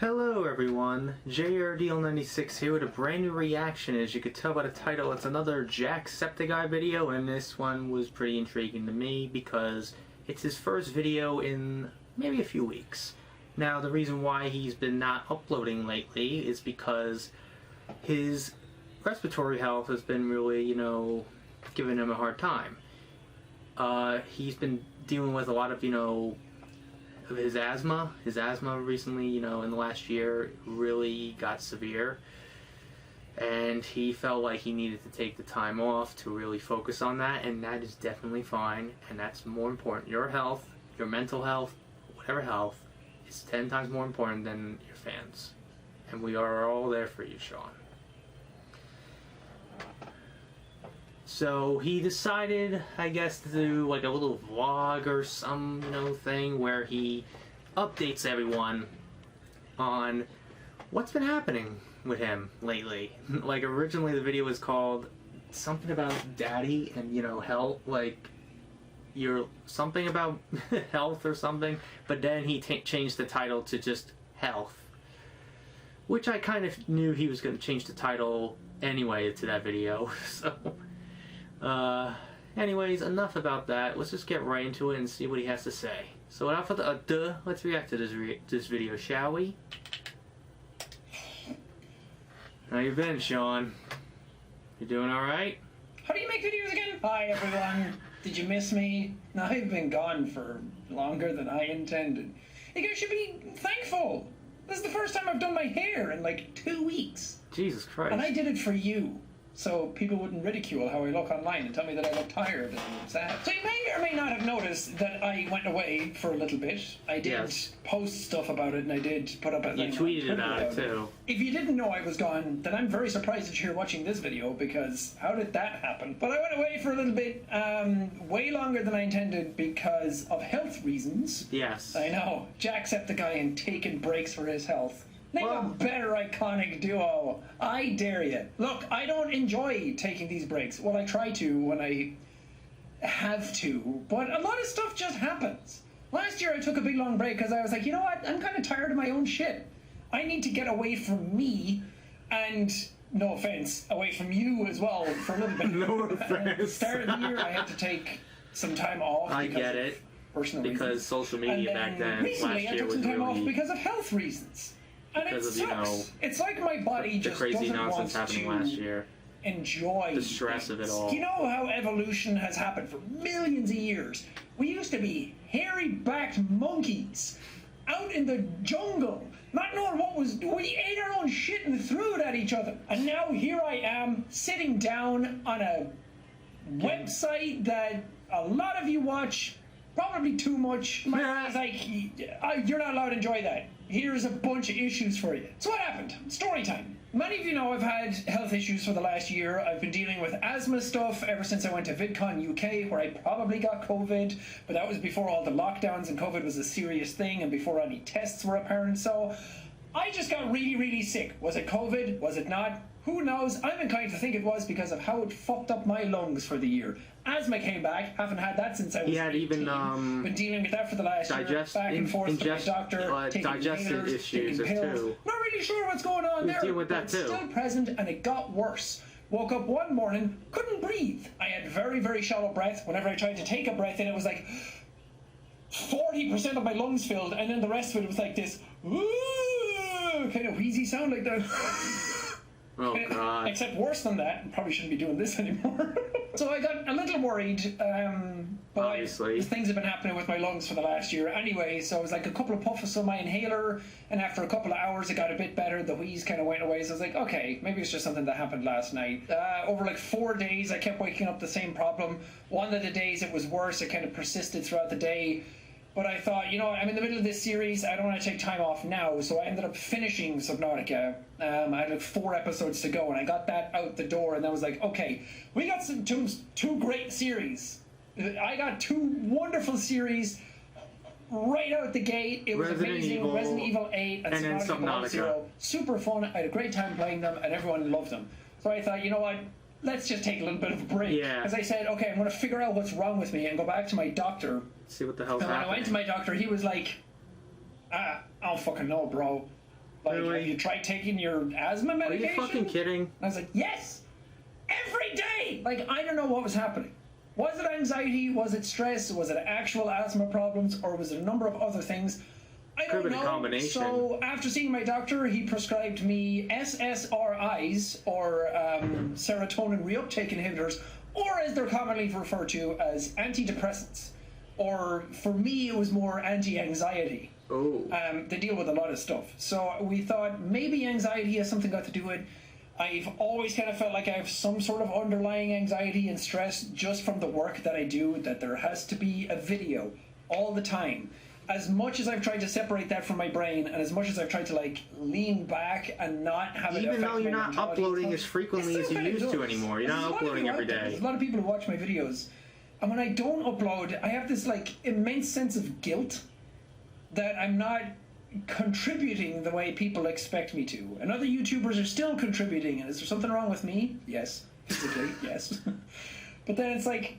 Hello everyone, JRDL96 here with a brand new reaction. As you could tell by the title, it's another Jacksepticeye video, and this one was pretty intriguing to me because it's his first video in maybe a few weeks. Now, the reason why he's been not uploading lately is because his respiratory health has been really, giving him a hard time. He's been dealing with a lot of, of his asthma. His asthma recently, in the last year, really got severe. And he felt like he needed to take the time off to really focus on that, and that is definitely fine, and that's more important. Your health, your mental health, whatever health, is 10 times more important than your fans. And we are all there for you, Sean. So he decided, I guess, to do like a little vlog or some, thing where he updates everyone on what's been happening with him lately. Like, originally the video was called something about daddy and, health, like, something about health or something, but then he changed the title to just health. Which I kind of knew he was going to change the title anyway to that video, so... anyways, enough about that. Let's just get right into it and see what he has to say. So without further ado, let's react to this video, shall we? How you been, Sean? You doing alright? How do you make videos again? Hi everyone. Did you miss me? No, I've been gone for longer than I intended. You guys should be thankful. This is the first time I've done my hair in like 2 weeks. Jesus Christ. And I did it for you, so people wouldn't ridicule how I look online and tell me that I look tired and sad. So you may or may not have noticed that I went away for a little bit. I did post stuff about it, and I did put up a thing. You tweeted about it too. If you didn't know I was gone, then I'm very surprised that you're watching this video, because how did that happen? But I went away for a little bit, way longer than I intended because of health reasons. Yes. I know. Jacksepticeye and taking breaks for his health. Name a better iconic duo. I dare you. Look, I don't enjoy taking these breaks. Well, I try to when I have to, but a lot of stuff just happens. Last year I took a big long break because I was like, you know what? I'm kind of tired of my own shit. I need to get away from me and, no offense, away from you as well for a little bit. No offense. At the start of the year I had to take some time off. I get it. Personal because reasons. social media back then, recently last year I took some was time really off because of health reasons. And it sucks. It's like my body just crazy doesn't nonsense want happening to last year. Enjoy the stress of it all. You know how evolution has happened for millions of years? We used to be hairy-backed monkeys out in the jungle, not knowing what was... We ate our own shit and threw it at each other. And now here I am, sitting down on a website that a lot of you watch, probably too much. My is like, you're not allowed to enjoy that. Here's a bunch of issues for you. So what happened? Story time. Many of you know I've had health issues for the last year. I've been dealing with asthma stuff ever since I went to VidCon UK, where I probably got COVID, but that was before all the lockdowns and COVID was a serious thing and before any tests were apparent. So I just got really, really sick. Was it COVID? Was it not? Who knows? I'm inclined to think it was because of how it fucked up my lungs for the year. Asthma came back. Haven't had that since I was 18. Even been dealing with that for the last year. Back and forth with my doctor, taking digestive inhalers, issues taking pills. too. Not really sure what's going on there. Dealing with that too. It's still present, and it got worse. Woke up one morning, couldn't breathe. I had very, very shallow breath. Whenever I tried to take a breath in, it was like 40% of my lungs filled, and then the rest of it was like this kind of wheezy sound like that. Oh, God. Except worse than that, probably shouldn't be doing this anymore. So I got a little worried, but obviously things have been happening with my lungs for the last year anyway, so I was like a couple of puffs on my inhaler, and after a couple of hours it got a bit better, the wheeze kind of went away, so I was like, okay, maybe it's just something that happened last night. Over like 4 days I kept waking up the same problem. One of the days it was worse, it kind of persisted throughout the day. But I thought, I'm in the middle of this series, I don't want to take time off now, so I ended up finishing Subnautica. I had like 4 episodes to go, and I got that out the door, and I was like, okay, we got two great series. I got 2 wonderful series right out the gate. It was amazing. Resident Evil 8 and then Subnautica. Super fun. I had a great time playing them, and everyone loved them. So I thought, you know what? Let's just take a little bit of a break. Yeah. As I said, okay, I'm going to figure out what's wrong with me and go back to my doctor. See what the hell's happening. And when I went to my doctor, he was like, I don't fucking know, bro. Like, Really? have you tried taking your asthma Are medication? you fucking kidding? And I was like, yes! Every day! Like, I don't know what was happening. Was it anxiety? Was it stress? Was it actual asthma problems? Or was it a number of other things? I don't Could've been know. a combination. So after seeing my doctor, he prescribed me SSRIs, or serotonin reuptake inhibitors, or as they're commonly referred to as antidepressants. Or for me, it was more anti-anxiety. Oh. They deal with a lot of stuff. So we thought maybe anxiety has something got to do with it. I've always kind of felt like I have some sort of underlying anxiety and stress just from the work that I do, that there has to be a video all the time. As much as I've tried to separate that from my brain, and as much as I've tried to like lean back and not have it Even affect though you're my not mentality, uploading as frequently as you used to anymore. You're not uploading every day. There's a lot of people who watch my videos, and when I don't upload, I have this like immense sense of guilt that I'm not contributing the way people expect me to. And other YouTubers are still contributing, and is there something wrong with me? Yes. Physically, yes. But then it's like,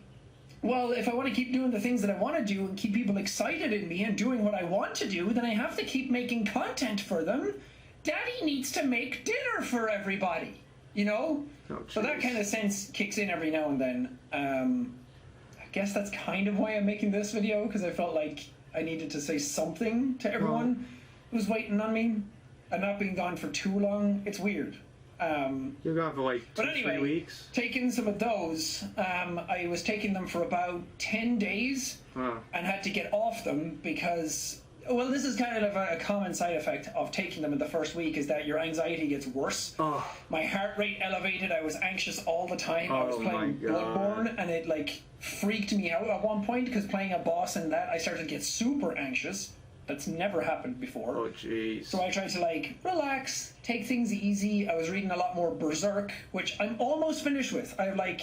well, if I want to keep doing the things that I want to do and keep people excited in me and doing what I want to do, then I have to keep making content for them. Daddy needs to make dinner for everybody, you know? Oh, so that kind of sense kicks in every now and then. I guess that's kind of why I'm making this video, because I felt like I needed to say something to everyone who's waiting on me and not being gone for too long. It's weird. You're gone for like 2-3 weeks. Taking some of those, I was taking them for about 10 days and had to get off them because, well, this is kind of a common side effect of taking them in the first week, is that your anxiety gets worse. Oh. My heart rate elevated. I was anxious all the time. I was playing Bloodborne, and it like freaked me out at one point because playing a boss in that, I started to get super anxious. That's never happened before. Oh, jeez. So I tried to like relax, take things easy. I was reading a lot more Berserk, which I'm almost finished with. I have like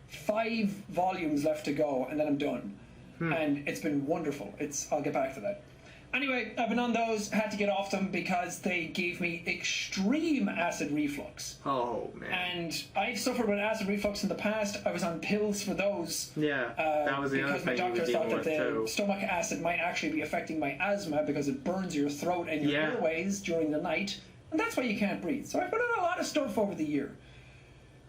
5 volumes left to go, and then I'm done. And it's been wonderful. I'll get back to that. Anyway, I've been on those, had to get off them because they gave me extreme acid reflux. Oh, man. And I've suffered with acid reflux in the past. I was on pills for those. Yeah, that was the other because my thing you were doctor thought dealing that with, the too. stomach acid might actually be affecting my asthma because it burns your throat and your airways during the night. And that's why you can't breathe. So I've put on a lot of stuff over the year.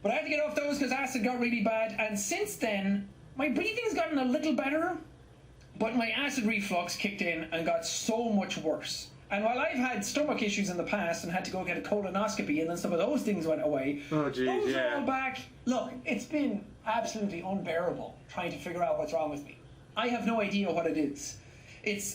But I had to get off those because acid got really bad. And since then, my breathing's gotten a little better. But my acid reflux kicked in and got so much worse. And while I've had stomach issues in the past and had to go get a colonoscopy and then some of those things went away, those are all back. Look, it's been absolutely unbearable trying to figure out what's wrong with me. I have no idea what it is.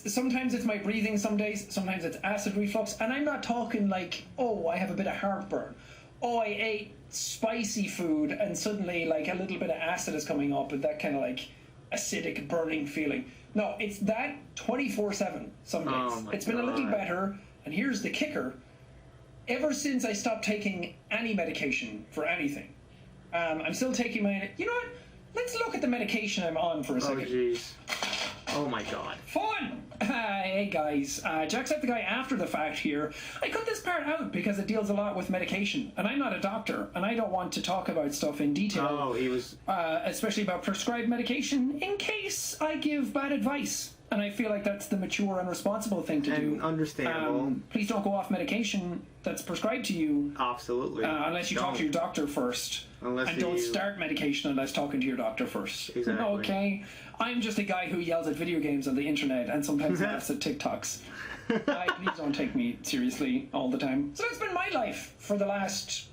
Sometimes it's my breathing some days, sometimes it's acid reflux, and I'm not talking like, oh, I have a bit of heartburn. Oh, I ate spicy food and suddenly like a little bit of acid is coming up and that kind of like acidic burning feeling. No, it's that 24/7 some days. It's been a little better, and here's the kicker. Ever since I stopped taking any medication for anything, I'm still taking my... You know what? Let's look at the medication I'm on for a second. Oh, jeez. Oh, my God. Fun! Hey, guys. Jacksepticeye after the fact here. I cut this part out because it deals a lot with medication, and I'm not a doctor, and I don't want to talk about stuff in detail. Oh, he was... especially about prescribed medication, in case I give bad advice. And I feel like that's the mature and responsible thing to do. Understandable. Please don't go off medication that's prescribed to you. Absolutely. Unless you talk to your doctor first. Don't start medication unless talking to your doctor first. Exactly. Okay? I'm just a guy who yells at video games on the internet and sometimes laughs at TikToks. Please don't take me seriously all the time. So that's been my life for the last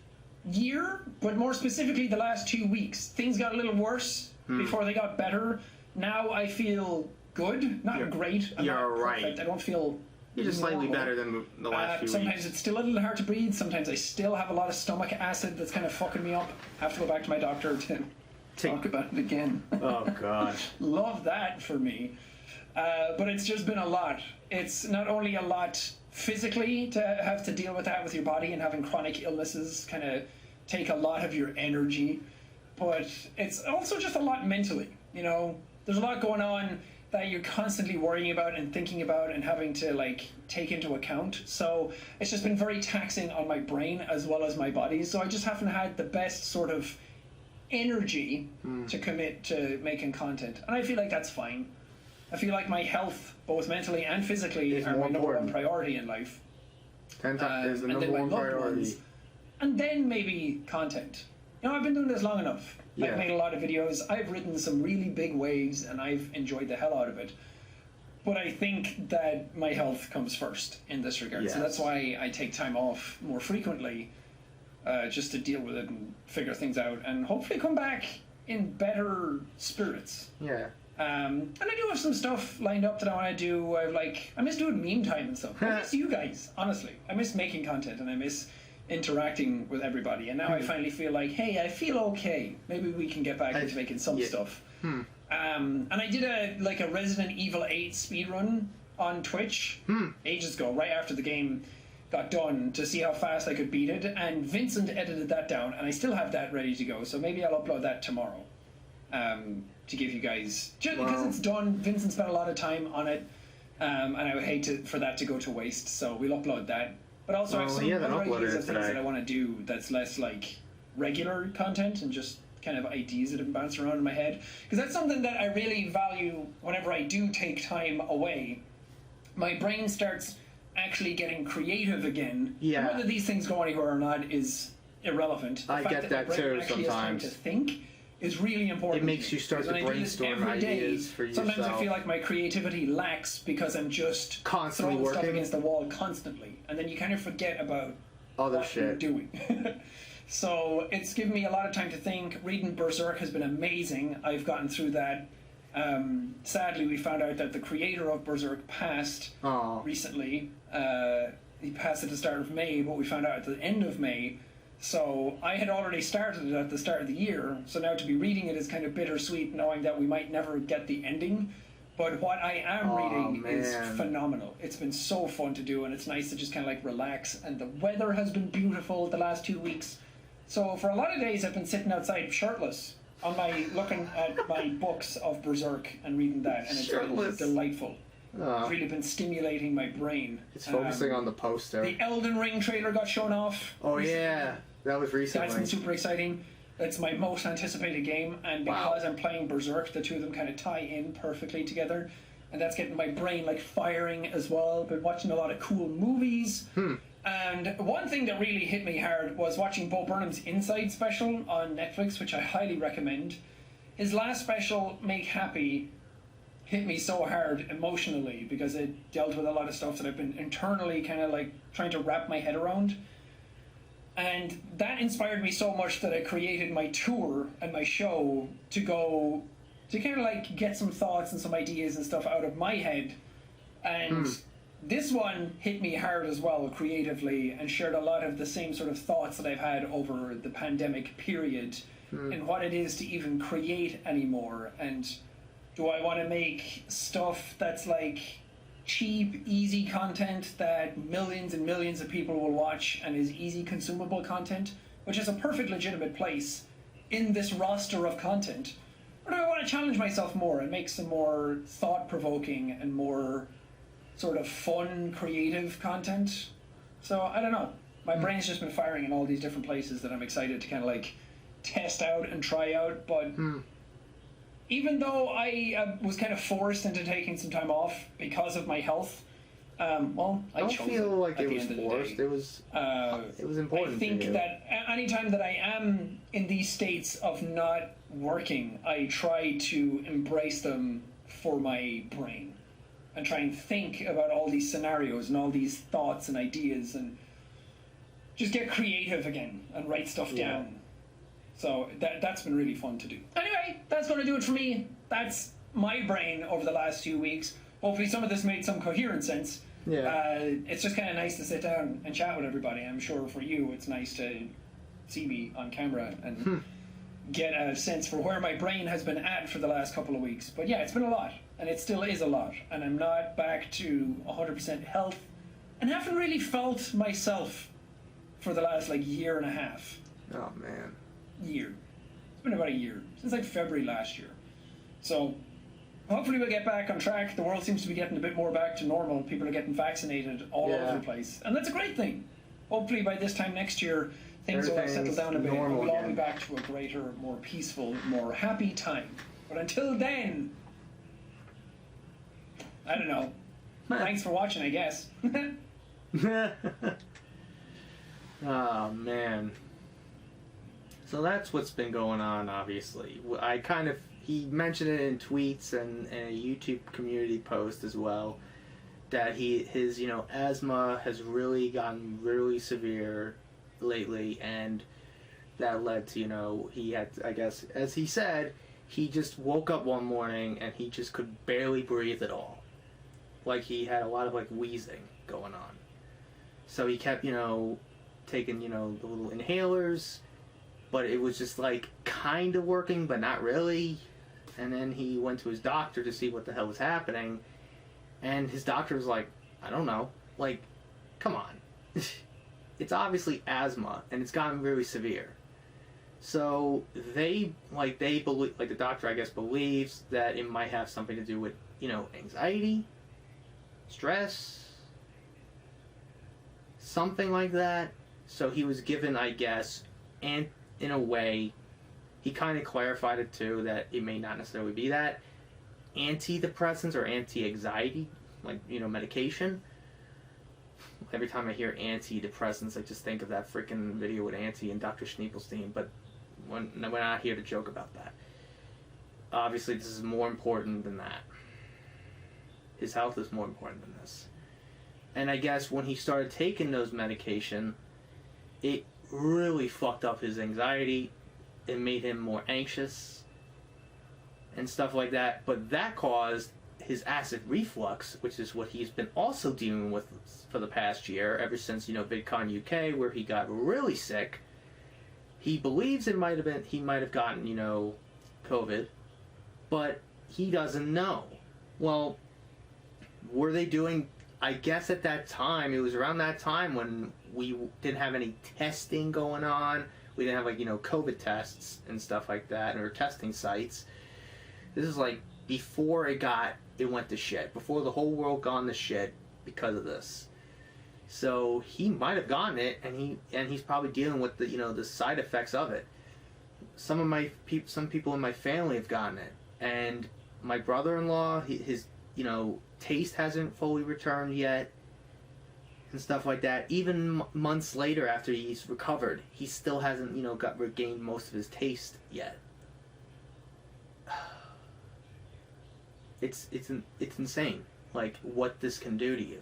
year, but more specifically the last 2 weeks. Things got a little worse before they got better. Now I feel good, not great. I'm not perfect. I don't feel... You're just slightly better than the last few sometimes weeks. It's still a little hard to breathe. Sometimes I still have a lot of stomach acid that's kind of fucking me up. Have to go back to my doctor to talk about it again. Oh, gosh. Love that for me. But it's just been a lot. It's not only a lot physically to have to deal with that with your body, and having chronic illnesses kind of take a lot of your energy, but it's also just a lot mentally. You know, there's a lot going on that you're constantly worrying about and thinking about and having to like take into account. So it's just been very taxing on my brain as well as my body. So I just haven't had the best sort of energy to commit to making content. And I feel like that's fine. I feel like my health, both mentally and physically, are my number one priority in life. 10 times is the and number then my one loved priority. ones, and then maybe content. You know, I've been doing this long enough. Yeah. I've made a lot of videos. I've written some really big waves, and I've enjoyed the hell out of it. But I think that my health comes first in this regard. Yes. So that's why I take time off more frequently, just to deal with it and figure things out, and hopefully come back in better spirits. Yeah. And I do have some stuff lined up that I want to do. I miss doing meme time and stuff. I miss you guys, honestly. I miss making content, and I miss interacting with everybody. And now I finally feel like, hey, I feel okay. Maybe we can get back into making some stuff. And I did a Resident Evil 8 speedrun on Twitch ages ago, right after the game got done, to see how fast I could beat it. And Vincent edited that down, and I still have that ready to go. So maybe I'll upload that tomorrow. To give you guys, just because it's done. Vincent spent a lot of time on it, and I would hate for that to go to waste. So we'll upload that. But also, I have some other ideas of things that I want to do that's less like regular content and just kind of ideas that have been bouncing around in my head. Because that's something that I really value whenever I do take time away. My brain starts actually getting creative again. Yeah. And whether these things go anywhere or not is irrelevant. The I fact get that that too actually sometimes. Has time to think is really important. It makes you start to brainstorm ideas for yourself. Sometimes I feel like my creativity lacks because I'm just constantly throwing working stuff against the wall constantly, and then you kind of forget about other what shit you're doing. So it's given me a lot of time to think. Reading Berserk has been amazing. I've gotten through that. Sadly, we found out that the creator of Berserk passed recently. He passed at the start of May, but we found out at the end of May. So I had already started it at the start of the year, so now to be reading it is kind of bittersweet, knowing that we might never get the ending. But what I am reading is phenomenal. It's been so fun to do, and it's nice to just kind of like relax. And the weather has been beautiful the last 2 weeks. So for a lot of days I've been sitting outside shirtless, looking at my books of Berserk and reading that, and it's been delightful. It's really been stimulating my brain. It's focusing on the poster. The Elden Ring trailer got shown off. Oh yeah, that was recently. That's been super exciting. It's my most anticipated game, and because I'm playing Berserk, the two of them kind of tie in perfectly together, and that's getting my brain like firing as well. Been watching a lot of cool movies. And one thing that really hit me hard was watching Bo Burnham's Inside special on Netflix, which I highly recommend. His last special, Make Happy, hit me so hard emotionally because it dealt with a lot of stuff that I've been internally kind of like trying to wrap my head around. And that inspired me so much that I created my tour and my show to go to kind of like get some thoughts and some ideas and stuff out of my head. And this one hit me hard as well creatively and shared a lot of the same sort of thoughts that I've had over the pandemic period and what it is to even create anymore. And do I want to make stuff that's like cheap, easy content that millions and millions of people will watch and is easy consumable content, which is a perfect legitimate place in this roster of content? Or do I want to challenge myself more and make some more thought-provoking and more sort of fun, creative content? So, I don't know. My brain's just been firing in all these different places that I'm excited to kind of like test out and try out, but even though I was kind of forced into taking some time off because of my health, I don't feel like it was forced. It was important. I think that anytime that I am in these states of not working, I try to embrace them for my brain and try and think about all these scenarios and all these thoughts and ideas and just get creative again and write stuff down. So that's been really fun to do. Anyway, that's going to do it for me. That's my brain over the last few weeks. Hopefully some of this made some coherent sense. It's just kind of nice to sit down and chat with everybody. I'm sure for you it's nice to see me on camera and get a sense for where my brain has been at for the last couple of weeks. But yeah, it's been a lot, and it still is a lot. And I'm not back to 100% health and haven't really felt myself for the last like year and a half. Oh man. Year. It's been about a year, since like February last year. So hopefully we'll get back on track. The world seems to be getting a bit more back to normal. People are getting vaccinated all over the place, and that's a great thing. Hopefully by this time next year things will have settled down a bit and we'll all be back to a greater, more peaceful, more happy time. But until then, I don't know. Thanks for watching, I guess. Oh, man. So that's what's been going on, obviously. He mentioned it in tweets and a YouTube community post as well, that his asthma has really gotten really severe lately, and that led to, he had, I guess, as he said, he just woke up one morning and he just could barely breathe at all. Like, he had a lot of, wheezing going on. So he kept, taking, the little inhalers, but it was just, kind of working, but not really. And then he went to his doctor to see what the hell was happening, and his doctor was like, I don't know. Come on. It's obviously asthma, and it's gotten really severe. So they believe, the doctor, I guess, believes that it might have something to do with, anxiety, stress, something like that. So he was given, I guess, and in a way, he kind of clarified it too, that it may not necessarily be that, antidepressants or anti-anxiety, medication. Every time I hear antidepressants, I just think of that freaking video with Auntie and Dr. Schneepelstein, but we're not here to joke about that. Obviously, this is more important than that. His health is more important than this. And I guess when he started taking those medication, it really fucked up his anxiety. It made him more anxious and stuff like that. But that caused his acid reflux, which is what he's been also dealing with for the past year, ever since, VidCon UK, where he got really sick. He believes he might have gotten, COVID, but he doesn't know. Well, were they doing, I guess at that time, it was around that time when we didn't have any testing going on. We didn't have, COVID tests and stuff like that, or testing sites. This is, before it went to shit. Before the whole world gone to shit because of this. So he might have gotten it, and he's probably dealing with the side effects of it. Some people in my family have gotten it, and my brother-in-law, his taste hasn't fully returned yet, and stuff like that. Even months later, after he's recovered, he still hasn't regained most of his taste yet. It's insane, what this can do to you.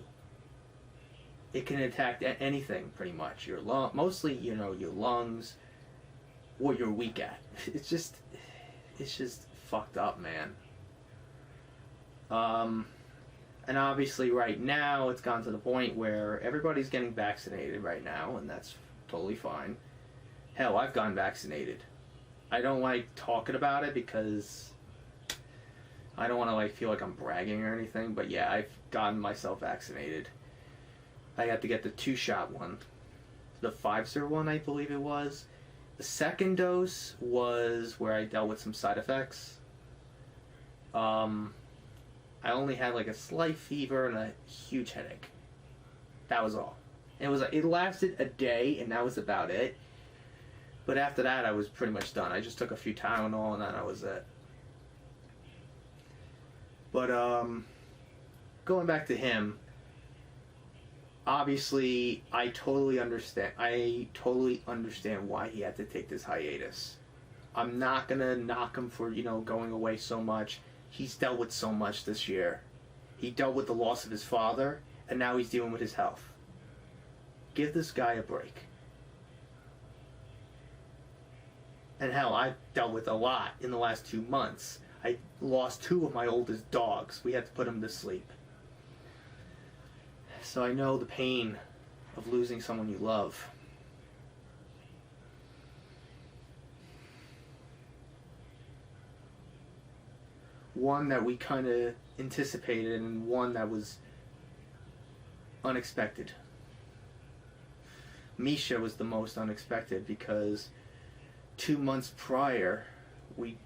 It can attack anything, pretty much. Mostly, your lungs, what you're weak at. It's just fucked up, man. And obviously right now it's gone to the point where everybody's getting vaccinated right now, and that's totally fine. Hell, I've gotten vaccinated. I don't like talking about it because I don't want to feel like I'm bragging or anything, but yeah, I've gotten myself vaccinated. I had to get the 2-shot one. The Pfizer one, I believe it was. The second dose was where I dealt with some side effects. I only had a slight fever and a huge headache. That was all. It lasted a day, and that was about it. But after that, I was pretty much done. I just took a few Tylenol, and then that was it. But going back to him, obviously, I totally understand why he had to take this hiatus. I'm not gonna knock him for going away so much. He's dealt with so much this year. He dealt with the loss of his father, and now he's dealing with his health. Give this guy a break. And hell, I've dealt with a lot in the last 2 months. I lost 2 of my oldest dogs. We had to put them to sleep. So I know the pain of losing someone you love. One that we kind of anticipated, and one that was unexpected. Misha was the most unexpected because 2 months prior, we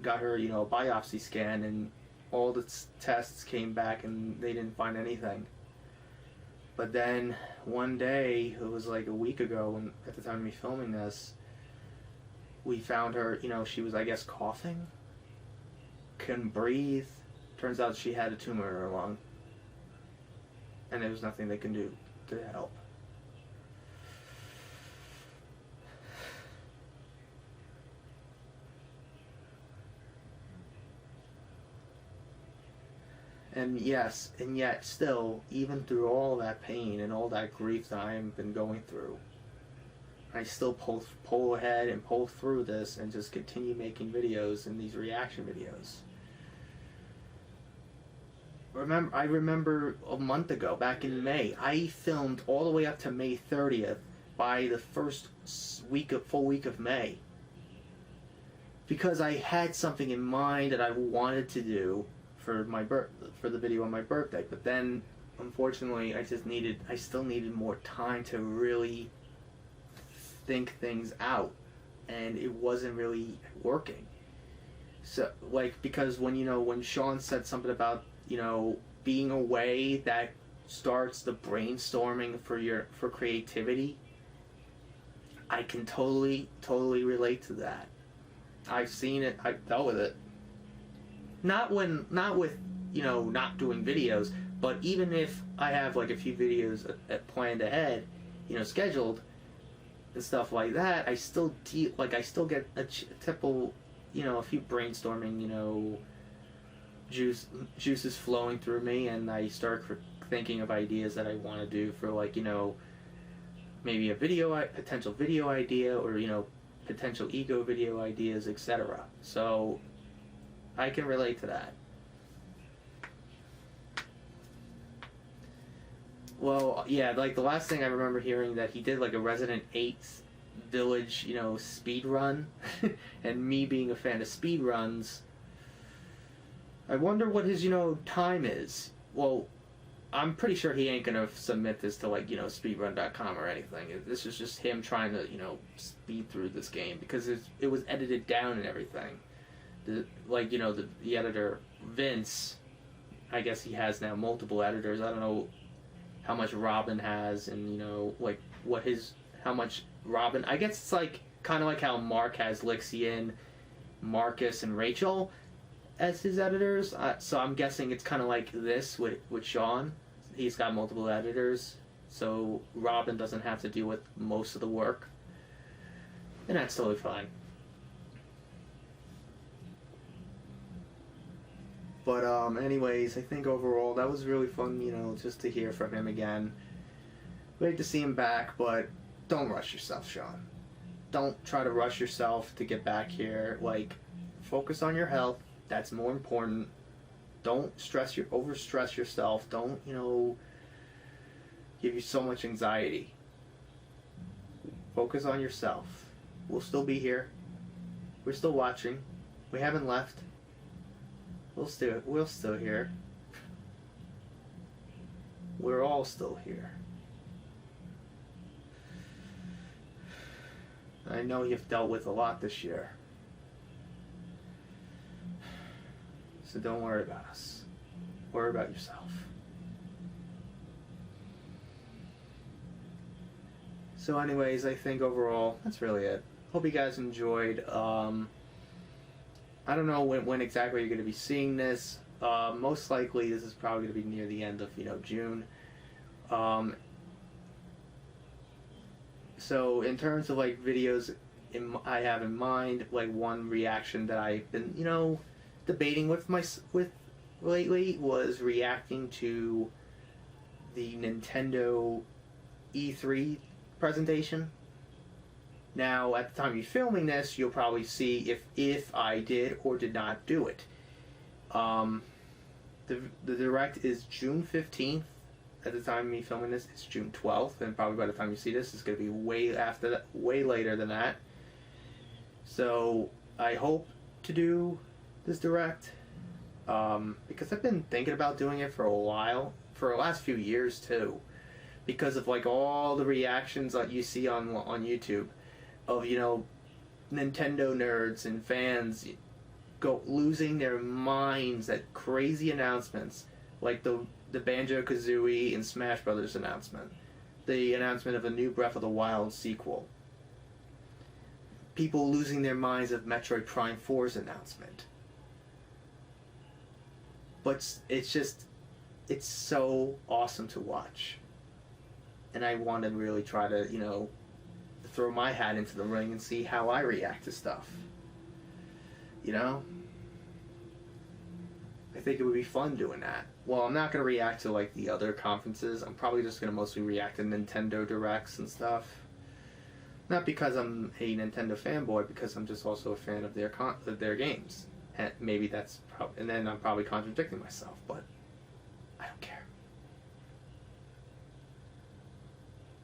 got her, a biopsy scan, and all the tests came back and they didn't find anything. But then one day, it was a week ago, when, at the time of me filming this, we found her, she was, I guess, coughing, couldn't breathe. Turns out she had a tumor in her lung, and there was nothing they can do. to help. And yes, and yet still, even through all that pain and all that grief that I have been going through, I still pull ahead and pull through this and just continue making videos and these reaction videos. I remember a month ago, back in May, I filmed all the way up to May 30th by the first full week of May. Because I had something in mind that I wanted to do for the video on my birthday, but then unfortunately I still needed more time to really think things out, and it wasn't really working. So because when Sean said something about being away, that starts the brainstorming for creativity, I can totally relate to that. I've seen it, I've dealt with it. Not with not doing videos, but even if I have a few videos planned ahead, scheduled and stuff like that, I still get a typical, a few brainstorming, juices flowing through me, and I start thinking of ideas that I want to do for maybe a potential video idea, or potential ego video ideas, etc. So I can relate to that. Well, yeah, the last thing I remember hearing that he did a Resident 8 Village, speed run, and me being a fan of speed runs, I wonder what his, time is. Well, I'm pretty sure he ain't gonna submit this to speedrun.com or anything. This is just him trying to, speed through this game, because it was edited down and everything. The editor, Vince, I guess he has now multiple editors. I don't know how much Robin has, and how much Robin, I guess it's kind of like how Mark has Lixian, Marcus, and Rachel as his editors. So I'm guessing it's kind of like this with Sean. He's got multiple editors, so Robin doesn't have to deal with most of the work, and that's totally fine. But anyways, I think overall that was really fun, just to hear from him again. Great to see him back, but don't rush yourself, Sean. Don't try to rush yourself to get back here. Focus on your health. That's more important. Don't overstress yourself. Don't, give you so much anxiety. Focus on yourself. We'll still be here. We're still watching. We haven't left. We're still here. We're all still here. I know you've dealt with a lot this year. So don't worry about us. Worry about yourself. So anyways, I think overall, that's really it. Hope you guys enjoyed. I don't know when exactly you're going to be seeing this. Most likely this is probably going to be near the end of June. So in terms of videos I have in mind, one reaction that I've been debating with lately was reacting to the Nintendo E3 presentation. Now, at the time you're filming this, you'll probably see if I did or did not do it. The Direct is June 15th. At the time of me filming this, it's June 12th, and probably by the time you see this, it's going to be way later than that. So, I hope to do this Direct, because I've been thinking about doing it for a while, for the last few years too, because of all the reactions that you see on YouTube of Nintendo nerds and fans losing their minds at crazy announcements, like the Banjo-Kazooie and Smash Brothers announcement, the announcement of a new Breath of the Wild sequel, people losing their minds of Metroid Prime 4's announcement. But it's so awesome to watch. and I want to really try to, you know, throw my hat into the ring and see how I react to stuff. You know? I think it would be fun doing that. Well, I'm not going to react to, like, the other conferences. I'm probably just going to mostly react to Nintendo Directs and stuff. Not because I'm a Nintendo fanboy, because I'm just also a fan of their games. And maybe that's and then I'm probably contradicting myself, but I don't care.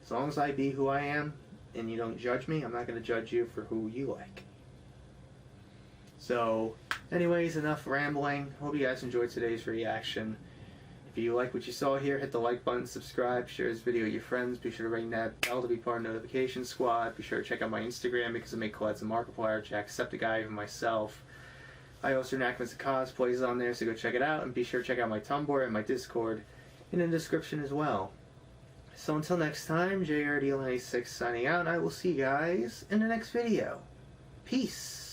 As long as I be who I am, and you don't judge me, I'm not going to judge you for who you like. So, anyways, enough rambling. Hope you guys enjoyed today's reaction. If you like what you saw here, hit the like button, subscribe, share this video with your friends. Be sure to ring that bell to be part of the notification squad. Be sure to check out my Instagram because I make collabs with Markiplier, Jacksepticeye, and myself. I also reenactments and cosplays on there, so go check it out. And be sure to check out my Tumblr and my Discord in the description as well. So until next time, JRDL96 signing out, and I will see you guys in the next video. Peace!